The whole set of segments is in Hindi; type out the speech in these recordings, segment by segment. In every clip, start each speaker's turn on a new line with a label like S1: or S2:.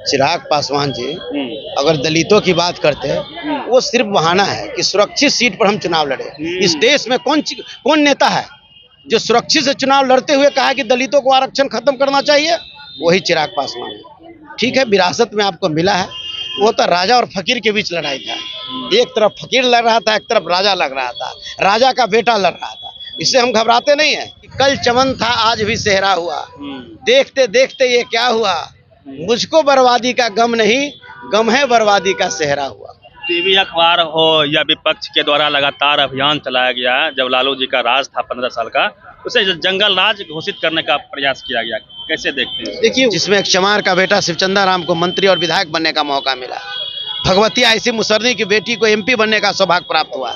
S1: चिराग पासवान जी अगर दलितों की बात करते हैं, वो सिर्फ बहाना है कि सुरक्षित सीट पर हम चुनाव लड़े। इस देश में कौन नेता है जो सुरक्षित से चुनाव लड़ते हुए कहा कि दलितों को आरक्षण खत्म करना चाहिए? वही चिराग पासवान है। ठीक है, विरासत में आपको मिला है। वो तो राजा और फकीर के बीच लड़ाई था। एक तरफ फकीर लड़ रहा था, एक तरफ राजा लड़ रहा था, राजा का बेटा लड़ रहा था। इससे हम घबराते नहीं है। कल चमन था आज भी सेहरा हुआ, देखते देखते ये क्या हुआ। मुझको बर्बादी का गम नहीं, गम है बर्बादी का सेहरा हुआ।
S2: टीवी अखबार हो या विपक्ष के द्वारा लगातार अभियान चलाया गया है। जब लालू जी का राज था 15 साल का, उसे जंगल राज घोषित करने का प्रयास किया गया, कैसे देखते हैं?
S1: देखिए, जिसमें एक चमार का बेटा शिवचंदा राम को मंत्री और विधायक बनने का मौका मिला, भगवती आईसी मुसर्नी की बेटी को एमपी बनने का सौभाग्य प्राप्त हुआ,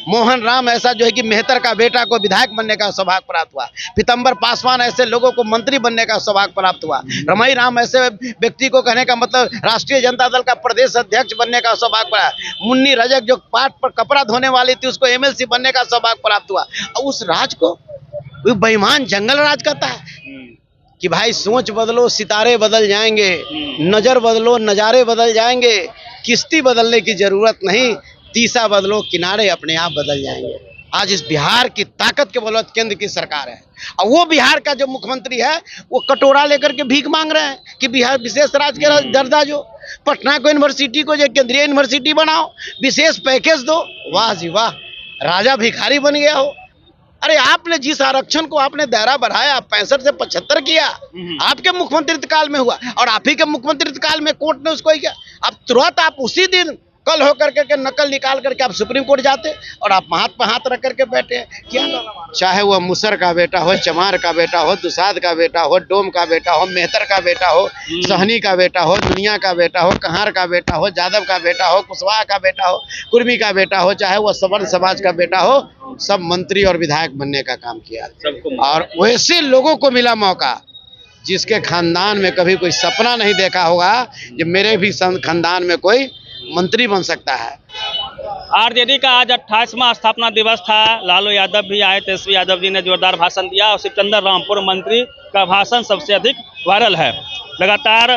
S1: मोहन राम ऐसा जो है कि मेहतर का बेटा को विधायक बनने का सौभाग्य प्राप्त हुआ, पीतम्बर पासवान ऐसे लोगों को मंत्री बनने का सौभाग्य प्राप्त हुआ, रमई राम ऐसे व्यक्ति को कहने का मतलब राष्ट्रीय जनता दल का प्रदेश अध्यक्ष बनने का सौभाग्य प्राप्त, मुन्नी रजक जो पाट पर कपड़ा धोने वाली थी उसको एमएलसी बनने का सौभाग्य प्राप्त हुआ। और उस राज को बेईमान जंगल राज कहता है कि भाई सोच बदलो सितारे बदल जाएंगे, नजर बदलो नजारे बदल जाएंगे, किश्ती बदलने की जरूरत नहीं, तीसा बदलो किनारे अपने आप बदल जाएंगे। आज इस बिहार की ताकत के बदौलत केंद्र की सरकार है, और वो बिहार का जो मुख्यमंत्री है वो कटोरा लेकर के भीख मांग रहे हैं कि बिहार विशेष राज्य के दर्जा जो पटना को यूनिवर्सिटी को जो केंद्रीय यूनिवर्सिटी बनाओ, विशेष पैकेज दो। वाह जी वाह, राजा भिखारी बन गया हो। अरे आपने जिस आरक्षण को आपने दायरा बढ़ाया 65 से 75 किया, आपके मुख्यमंत्री काल में हुआ, और आप ही के मुख्यमंत्री काल में कोर्ट ने उसको किया। अब तुरंत आप उसी दिन कल होकर के नकल निकाल करके आप सुप्रीम कोर्ट जाते और आप हाथ पे हाथ रख करके बैठे हैं क्या? चाहे वह मुसर का बेटा हो, चमार का बेटा हो, दुसाद का बेटा हो, डोम का बेटा हो, मेहतर का बेटा हो, सहनी का बेटा हो, दुनिया का बेटा हो, कहार का बेटा हो, जादव का बेटा हो, कुशवाहा का बेटा हो, कुर्मी का बेटा हो, चाहे वह सवर्ण समाज का बेटा हो, सब मंत्री और विधायक बनने का काम किया। और वैसे लोगों को मिला मौका जिसके खानदान में कभी कोई सपना नहीं देखा होगा कि मेरे भी खानदान में कोई मंत्री बन सकता है।
S2: आरजेडी का आज 28वां स्थापना दिवस था। लालू यादव भी आए, तेजस्वी यादव जी ने जोरदार भाषण दिया, और शिवचंद्र राम पूर्व मंत्री का भाषण सबसे अधिक वायरल है। लगातार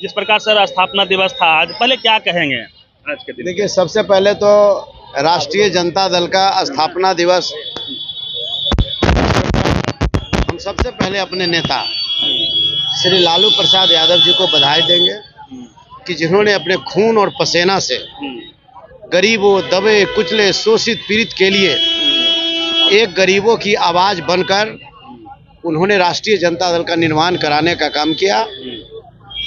S2: जिस प्रकार से स्थापना दिवस था आज, पहले क्या कहेंगे आज के दिन?
S1: देखिए, सबसे पहले तो राष्ट्रीय जनता दल का स्थापना दिवस, हम सबसे पहले अपने नेता श्री लालू प्रसाद यादव जी को बधाई देंगे कि जिन्होंने अपने खून और पसीना से गरीबों, दबे कुचले, शोषित पीड़ित के लिए एक गरीबों की आवाज बनकर उन्होंने राष्ट्रीय जनता दल का निर्माण कराने का काम किया।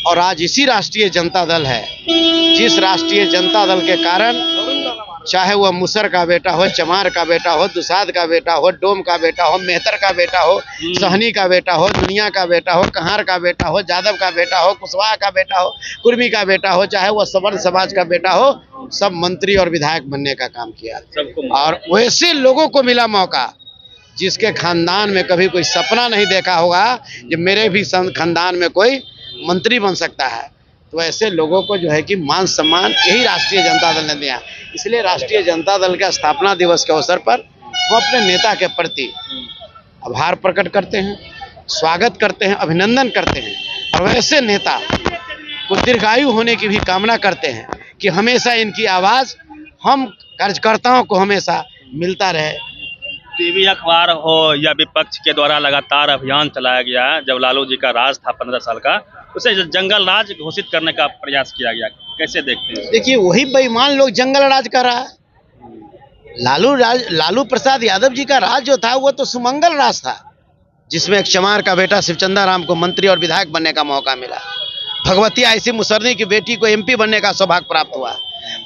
S1: और आज इसी राष्ट्रीय जनता दल है जिस राष्ट्रीय जनता दल के कारण चाहे वह मुसर का बेटा हो, चमार का बेटा हो, दुसाद का बेटा हो, डोम का बेटा हो, मेहतर का बेटा हो, सहनी का बेटा हो, दुनिया का बेटा हो, कहार का बेटा हो, जादव का बेटा हो, कुशवाहा का बेटा हो, कुर्मी का बेटा हो, चाहे वह सवर्ण समाज का बेटा हो, सब मंत्री और विधायक बनने का काम किया। और वैसे लोगों को मिला मौका जिसके खानदान में कभी कोई सपना नहीं देखा होगा कि मेरे भी खानदान में कोई मंत्री बन सकता है। तो ऐसे लोगों को जो है कि मान सम्मान यही राष्ट्रीय जनता दल ने दिया। इसलिए राष्ट्रीय जनता दल के स्थापना दिवस के अवसर पर हम अपने नेता के प्रति आभार प्रकट करते हैं, स्वागत करते हैं, अभिनंदन करते हैं, और वैसे नेता को दीर्घायु होने की भी कामना करते हैं कि हमेशा इनकी आवाज़ हम कार्यकर्ताओं को हमेशा मिलता रहे।
S2: टीवी अखबार हो या विपक्ष के द्वारा लगातार अभियान चलाया गया है। जब लालू जी का राज था 15 साल का, उसे जंगल राज घोषित करने का प्रयास किया गया, कैसे देखते हैं?
S1: देखिए, वही बेईमान लोग जंगल राज कर रहा है। लालू प्रसाद यादव जी का राज जो था वो तो सुमंगल राज था, जिसमें एक चमार का बेटा शिवचंदा राम को मंत्री और विधायक बनने का मौका मिला, भगवती आईसी मुसर्नी की बेटी को एमपी बनने का सौभाग्य प्राप्त हुआ,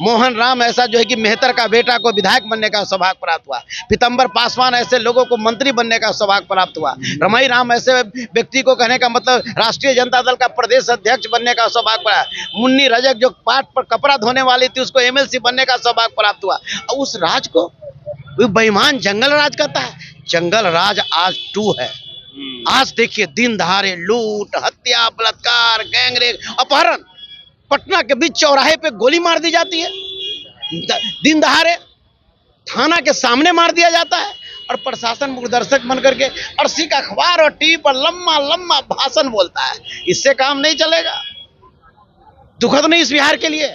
S1: मोहन राम ऐसा जो है कि मेहतर का बेटा को विधायक बनने का सौभाग्य प्राप्त हुआ, पीतम्बर पासवान ऐसे लोगों को मंत्री बनने का सौभाग्य प्राप्त हुआ, रमई राम ऐसे व्यक्ति को कहने का मतलब राष्ट्रीय जनता दल का प्रदेश अध्यक्ष बनने का सौभाग्य प्राप्त, मुन्नी रजक जो पाट पर कपड़ा धोने वाली थी उसको एमएलसी बनने का सौभाग्य प्राप्त हुआ। और उस राज को बेईमान जंगल राज कहता है। जंगल राज आज 2 है। आज देखिए, दिन दहाड़े लूट, हत्या, बलात्कार, गैंगरेप, अपहरण, पटना के बीच चौराहे पे गोली मार दी जाती है, दिन दहाड़े थाना के सामने मार दिया जाता है, और प्रशासन मूकदर्शक बन करके अर्शी का अखबार और टीवी पर लम्बा लम्बा भाषण बोलता है। इससे काम नहीं चलेगा। दुखद नहीं इस बिहार के लिए?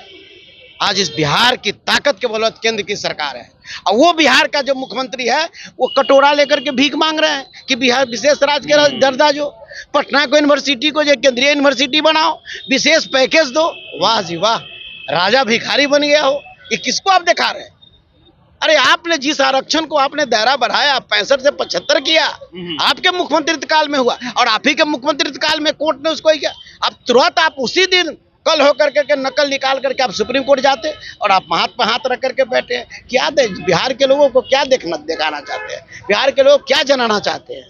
S1: आज इस बिहार की ताकत के बदौलत केंद्र की सरकार है, और वो बिहार का जो मुख्यमंत्री है वो कटोरा लेकर के भीख मांग रहे हैं कि बिहार विशेष राज्य के दर्जा जो पटना को यूनिवर्सिटी को जो केंद्रीय यूनिवर्सिटी बनाओ, विशेष पैकेज दो। वाह जी वाह, राजा भिखारी बन गया हो। ये किसको आप दिखा रहे हैं? अरे आपने जिस आरक्षण को आपने दायरा बढ़ाया 65 से 75 किया, आपके मुख्यमंत्री काल में हुआ, और आप ही के मुख्यमंत्री काल में कोर्ट ने उसको किया। अब तुरंत आप उसी दिन कल होकर के नकल निकाल करके आप सुप्रीम कोर्ट जाते, और आप हाथ पर हाथ रख करके बैठे हैं। क्या दे बिहार के लोगों को क्या दिखाना चाहते हैं? बिहार के लोग क्या जनाना चाहते हैं?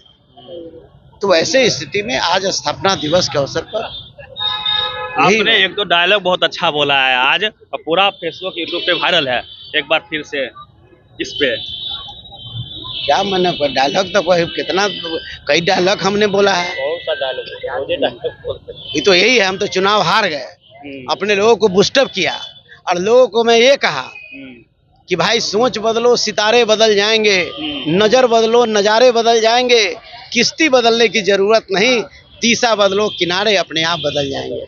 S1: तो ऐसे स्थिति में आज स्थापना दिवस के अवसर पर
S2: आपने एक दो डायलॉग बहुत अच्छा बोला है आज, और पूरा फेसबुक यूट्यूब पे वायरल है। एक बार फिर से इस पे
S1: क्या मैंने डायलॉग तो कोई कितना कई डायलॉग हमने बोला है।
S2: बहुत सा डायलॉग
S1: ये तो यही है, हम तो चुनाव हार गए, अपने लोगों को बूस्टअप किया, और लोगों को मैं ये कहा कि भाई सोच बदलो सितारे बदल जाएंगे, नजर बदलो नजारे बदल जाएंगे, किश्ती बदलने की जरूरत नहीं, तीसा बदलो किनारे अपने आप बदल जाएंगे।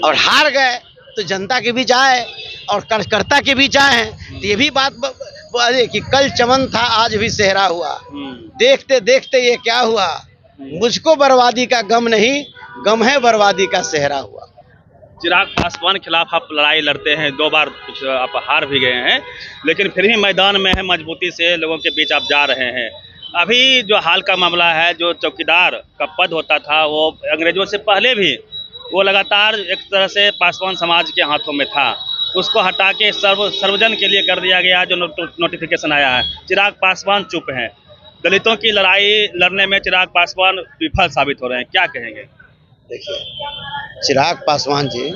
S1: और हार गए तो जनता के बीच आए और कार्यकर्ता के बीच आए। तो ये भी बात बोले कि कल चमन था आज भी सेहरा हुआ, देखते देखते ये क्या हुआ, मुझको बर्बादी का गम नहीं, गम है बर्बादी का सेहरा हुआ।
S2: चिराग पासवान के खिलाफ आप लड़ाई लड़ते हैं, 2 बार आप हार भी गए हैं, लेकिन फिर भी मैदान में है, मजबूती से लोगों के बीच आप जा रहे हैं। अभी जो हाल का मामला है, जो चौकीदार का पद होता था वो अंग्रेजों से पहले भी वो लगातार एक तरह से पासवान समाज के हाथों में था, उसको हटा के सर्वजन के लिए कर दिया गया। जो नोटिफिकेशन आया है, चिराग पासवान चुप हैं। दलितों की लड़ाई लड़ने में चिराग पासवान विफल साबित हो रहे हैं, क्या कहेंगे?
S1: देखिए, चिराग पासवान जी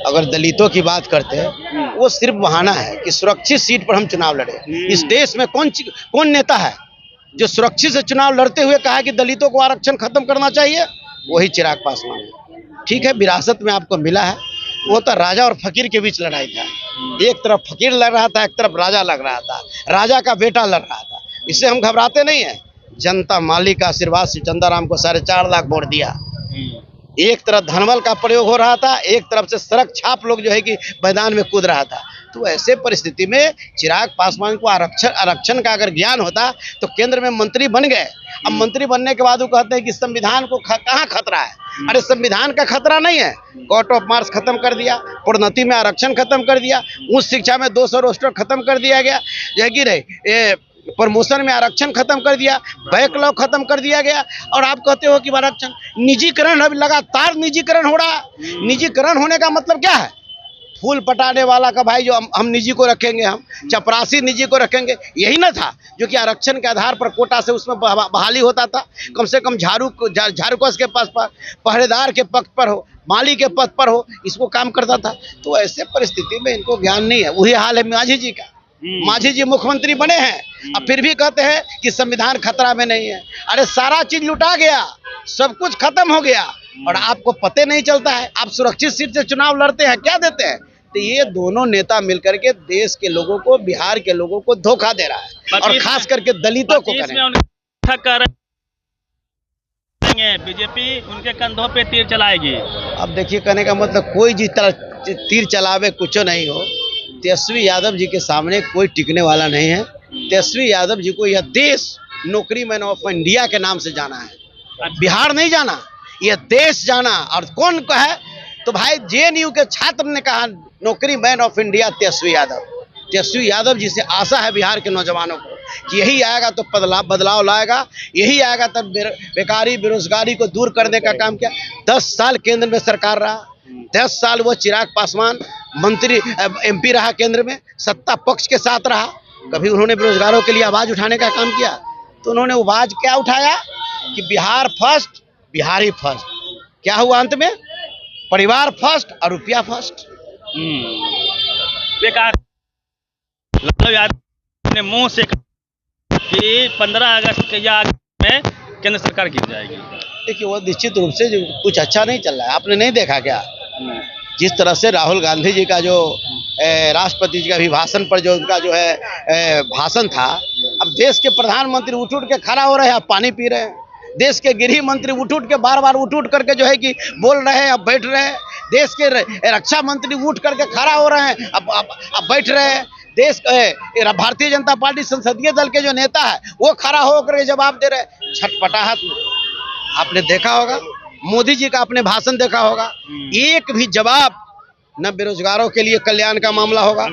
S1: अगर दलितों की बात करते हैं, वो सिर्फ बहाना है कि सुरक्षित सीट पर हम चुनाव लड़े। इस देश में कौन नेता है जो सुरक्षित से चुनाव लड़ते हुए कहा कि दलितों को आरक्षण खत्म करना चाहिए? वही चिराग पासवान है। ठीक है, विरासत में आपको मिला है, वो तो राजा और फकीर के बीच लड़ाई था। एक तरफ फकीर लड़ रहा था, एक तरफ राजा लड़ रहा था, राजा का बेटा लड़ रहा था। इससे हम घबराते नहीं है। जनता माली का आशीर्वाद से चंदाराम को 4.5 लाख वोट दिया। एक तरफ धनबल का प्रयोग हो रहा था, एक तरफ से सड़क छाप लोग जो है कि मैदान में कूद रहा था। तो ऐसे परिस्थिति में चिराग पासवान को आरक्षण का अगर ज्ञान होता तो केंद्र में मंत्री बन गए। अब मंत्री बनने के बाद वो कहते हैं कि संविधान को कहाँ खतरा है? अरे संविधान का खतरा नहीं है। कोर्ट ऑफ मार्क्स खत्म कर दिया, प्रोन्नति में आरक्षण खत्म कर दिया, उच्च शिक्षा में 200 रोस्टर खत्म कर दिया गया, यही रहे प्रमोशन में आरक्षण खत्म कर दिया, बैकलॉग खत्म कर दिया गया। और आप कहते हो कि आरक्षण निजीकरण, अभी लगातार निजीकरण हो रहा है। निजीकरण होने का मतलब क्या है? फूल पटाने वाला का भाई जो हम निजी को रखेंगे, हम चपरासी निजी को रखेंगे, यही ना था जो कि आरक्षण के आधार पर कोटा से उसमें बहाली होता था। कम से कम झाड़ूकोस के पास पहरेदार के पद पर हो, माली के पद पर हो, इसको काम करता था। तो ऐसे परिस्थिति में इनको ज्ञान नहीं है। वही हाल है मांझी जी का। मांझी जी मुख्यमंत्री बने हैं, अब फिर भी कहते हैं कि संविधान खतरा में नहीं है। अरे सारा चीज लुटा गया, सब कुछ खत्म हो गया, और आपको पते नहीं चलता है। आप सुरक्षित सीट से चुनाव लड़ते हैं, क्या देते हैं? तो ये दोनों नेता मिलकर के देश के लोगों को, बिहार के लोगों को धोखा दे रहा है, और खास करके दलितों को
S2: बीजेपी उनके कंधों पे तीर चलाएगी।
S1: अब देखिए, कहने का मतलब कोई जिस तरह तीर चलावे कुछ नहीं हो। तेजस्वी यादव जी के सामने कोई टिकने वाला नहीं है। तेजस्वी यादव जी को यह देश नौकरी मैन ऑफ इंडिया के नाम से जाना है, बिहार नहीं जाना, यह देश जाना। और कौन कहे तो भाई जेएनयू के छात्र ने कहा नौकरी man of India Tejashwi Yadav. Tejashwi Yadav ji से आशा है बिहार के नौजवानों को कि यही आएगा तो बदलाव लाएगा, यही आएगा तब बेकारी बेरोजगारी को दूर करने का काम किया। 10 साल केंद्र में सरकार रहा, 10 साल वो चिराग पासवान मंत्री MP रहा, केंद्र में सत्ता पक्ष के साथ रहा। कभी उन्होंने बेरोजगारों के लिए आवाज उठाने का काम किया? तो उन्होंने आवाज क्या उठाया कि बिहार फर्स्ट, बिहारी फर्स्ट। क्या हुआ अंत में? परिवार फर्स्ट और रुपया फर्स्ट।
S2: बेकार लालू यादव ने मुंह से कि 15 अगस्त के याद में केंद्र सरकार गिर जाएगी।
S1: देखिए, वो निश्चित रूप से कुछ अच्छा नहीं चल रहा है। आपने नहीं देखा क्या जिस तरह से राहुल गांधी जी का जो राष्ट्रपति जी का अभिभाषण पर जो उनका जो है भाषण था, अब देश के प्रधानमंत्री उठ के खड़ा हो रहे हैं, आप पानी पी रहे हैं। देश के गृह मंत्री उठ के बार बार उठ करके जो है कि बोल रहे हैं, अब बैठ रहे हैं। देश के रक्षा मंत्री उठ करके खड़ा हो रहे हैं, अब बैठ रहे हैं। देश भारतीय जनता पार्टी संसदीय दल के जो नेता है वो खड़ा होकर जवाब दे रहे हैं। छटपटाहट आपने देखा होगा, मोदी जी का आपने भाषण देखा होगा, एक भी जवाब न बेरोजगारों के लिए कल्याण का मामला होगा,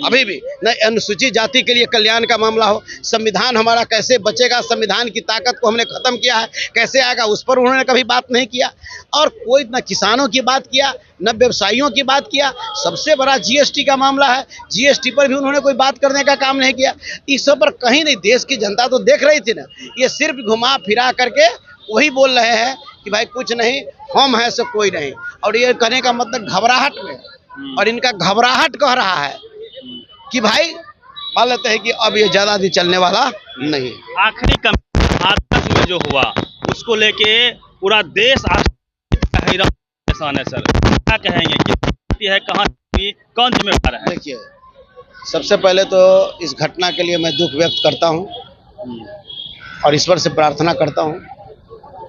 S1: अभी भी न अनुसूचित जाति के लिए कल्याण का मामला हो। संविधान हमारा कैसे बचेगा, संविधान की ताकत को हमने खत्म किया है, कैसे आएगा, उस पर उन्होंने कभी बात नहीं किया। और कोई न किसानों की बात किया, न व्यवसायियों की बात किया। सबसे बड़ा जीएसटी का मामला है, जीएसटी पर भी उन्होंने कोई बात करने का काम नहीं किया। इस सब पर कहीं नहीं, देश की जनता तो देख रही थी ना, ये सिर्फ घुमा फिरा करके वही बोल रहे हैं कि भाई कुछ नहीं, हम हैं से कोई नहीं। और ये कहने का मतलब घबराहट में, और इनका घबराहट कह रहा है कि भाई मान लेते हैं कि अब ये ज्यादा दिन चलने वाला नहीं।
S2: आखिरी हादसा में जो हुआ उसको लेके पूरा देश हैरान है। सर क्या कहेंगे, कितनी है, कहाँ कौन जिम्मेदार है?
S1: देखिए, सबसे पहले तो इस घटना के लिए मैं दुख व्यक्त करता हूँ और ईश्वर से प्रार्थना करता हूँ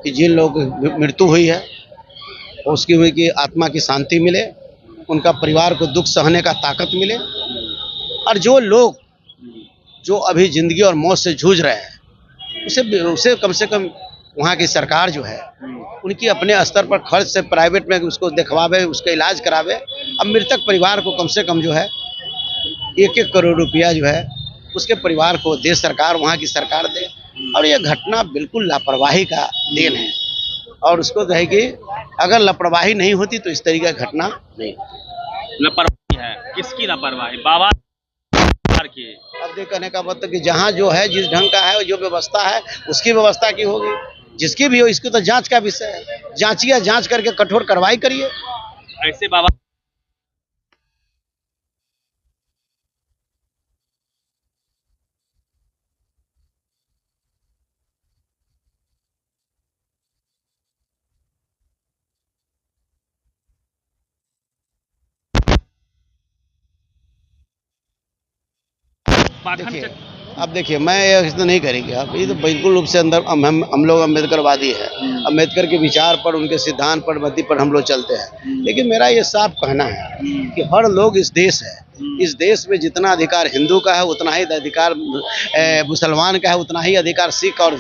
S1: कि जिन लोगों की मृत्यु हुई है उसकी हुई कि आत्मा की शांति मिले, उनका परिवार को दुख सहने का ताकत मिले। और जो लोग जो अभी जिंदगी और मौत से जूझ रहे हैं उसे कम से कम वहाँ की सरकार जो है उनकी अपने स्तर पर खर्च से प्राइवेट में उसको दिखवावे, उसका इलाज करावे। अब मृतक परिवार को कम से कम जो है 1-1 करोड़ रुपया जो है उसके परिवार को देश सरकार, वहाँ की सरकार दे। और ये घटना बिल्कुल लापरवाही का देन है, और उसको जो है कि अगर लापरवाही नहीं होती तो इस तरीके की घटना नहीं।
S2: लापरवाही है, किसकी लापरवाही? बाबा की।
S1: अब देखने का मतलब कि जहाँ जो है, जिस ढंग का है, जो व्यवस्था है उसकी व्यवस्था की होगी, जिसकी भी हो, इसको तो जांच का विषय है। जांचिए, जांच करके कठोर कार्रवाई करिए।
S2: ऐसे बाबा
S1: देखिए, अब देखिए, मैं ये तो नहीं करेंगे आप, ये तो बिल्कुल रूप से अंदर हम लोग अम्बेडकरवादी है, अम्बेडकर के विचार पर, उनके सिद्धांत पर, मध्य पर हम लोग चलते हैं। लेकिन मेरा ये साफ कहना है कि हर लोग इस देश है, इस देश में जितना अधिकार हिंदू का है उतना ही अधिकार मुसलमान का है, उतना ही अधिकार सिख और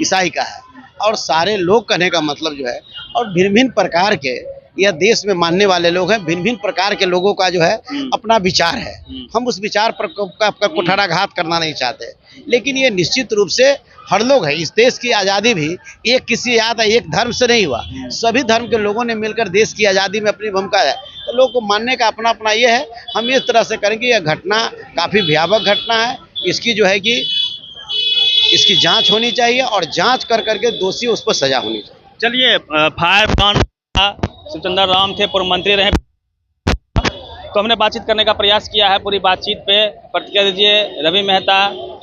S1: ईसाई का है। और सारे लोग कहने का मतलब जो है, और भिन्न भिन्न प्रकार के यह देश में मानने वाले लोग हैं, भिन्न भिन्न प्रकार के लोगों का जो है अपना विचार है। हम उस विचार पर आपका कुठाराघात करना नहीं चाहते, लेकिन ये निश्चित रूप से हर लोग है। इस देश की आज़ादी भी एक किसी एक धर्म से नहीं हुआ, सभी धर्म के लोगों ने मिलकर देश की आज़ादी में अपनी भूमिका है। तो लोगों को मानने का अपना अपना ये है। हम इस तरह से करेंगे, यह घटना काफ़ी भयावह घटना है, इसकी जो है कि इसकी जाँच होनी चाहिए, और जाँच कर करके दोषी उस पर सजा होनी चाहिए।
S2: चलिए, फायर ब्रांड शिवचंद्र राम थे, पूर्व मंत्री रहे, तो हमने बातचीत करने का प्रयास किया है। पूरी बातचीत पे प्रतिक्रिया दीजिए। Ravi Mehta,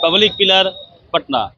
S2: public pillar, Patna.